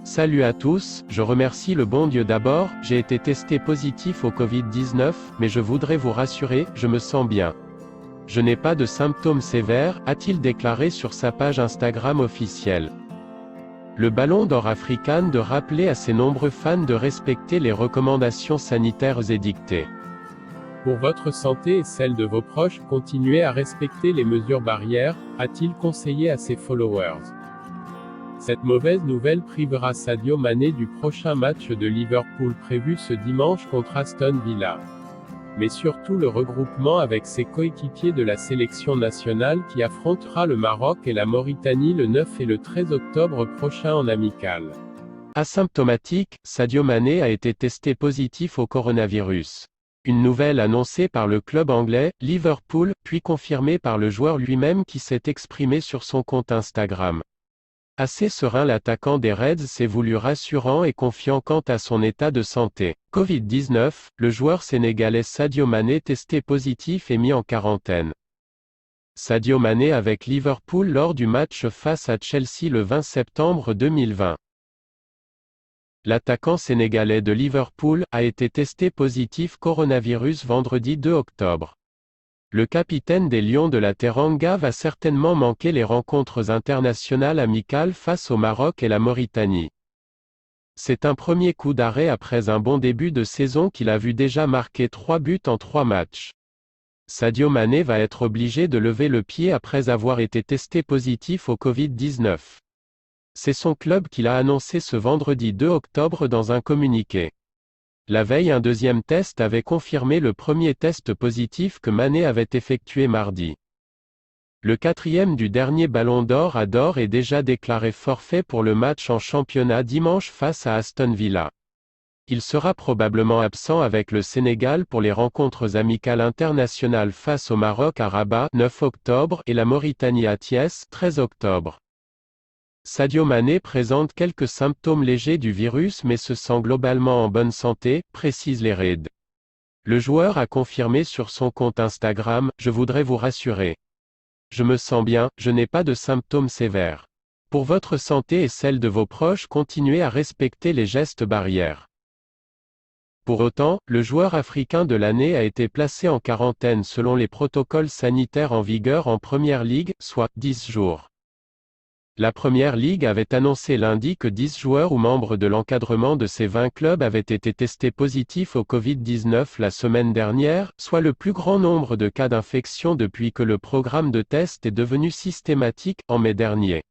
Salut à tous, je remercie le bon Dieu d'abord, j'ai été testé positif au Covid-19, mais je voudrais vous rassurer, je me sens bien. Je n'ai pas de symptômes sévères, a-t-il déclaré sur sa page Instagram officielle. Le Ballon d'Or africain de rappeler à ses nombreux fans de respecter les recommandations sanitaires édictées. Pour votre santé et celle de vos proches, continuez à respecter les mesures barrières, a-t-il conseillé à ses followers. Cette mauvaise nouvelle privera Sadio Mané du prochain match de Liverpool prévu ce dimanche contre Aston Villa. Mais surtout le regroupement avec ses coéquipiers de la sélection nationale qui affrontera le Maroc et la Mauritanie le 9 et le 13 octobre prochain en amical. Asymptomatique, Sadio Mané a été testé positif au coronavirus. Une nouvelle annoncée par le club anglais, Liverpool, puis confirmée par le joueur lui-même qui s'est exprimé sur son compte Instagram. Assez serein, l'attaquant des Reds s'est voulu rassurant et confiant quant à son état de santé. Covid-19, le joueur sénégalais Sadio Mané testé positif et mis en quarantaine. Sadio Mané avec Liverpool lors du match face à Chelsea le 20 septembre 2020. L'attaquant sénégalais de Liverpool a été testé positif coronavirus vendredi 2 octobre. Le capitaine des Lions de la Teranga va certainement manquer les rencontres internationales amicales face au Maroc et la Mauritanie. C'est un premier coup d'arrêt après un bon début de saison qu'il a vu déjà marquer 3 buts en 3 matchs. Sadio Mané va être obligé de lever le pied après avoir été testé positif au Covid-19. C'est son club qui l'a annoncé ce vendredi 2 octobre dans un communiqué. La veille, un deuxième test avait confirmé le premier test positif que Mané avait effectué mardi. Le quatrième du dernier Ballon d'Or a d'ores et déjà déclaré forfait pour le match en championnat dimanche face à Aston Villa. Il sera probablement absent avec le Sénégal pour les rencontres amicales internationales face au Maroc à Rabat 9 octobre et la Mauritanie à Thiès 13 octobre. Sadio Mané présente quelques symptômes légers du virus mais se sent globalement en bonne santé, précise les Reds. Le joueur a confirmé sur son compte Instagram, « Je voudrais vous rassurer. Je me sens bien, je n'ai pas de symptômes sévères. Pour votre santé et celle de vos proches, continuez à respecter les gestes barrières. » Pour autant, le joueur africain de l'année a été placé en quarantaine selon les protocoles sanitaires en vigueur en Première Ligue, soit 10 jours. La Première Ligue avait annoncé lundi que 10 joueurs ou membres de l'encadrement de ces 20 clubs avaient été testés positifs au Covid-19 la semaine dernière, soit le plus grand nombre de cas d'infection depuis que le programme de test est devenu systématique, en mai dernier.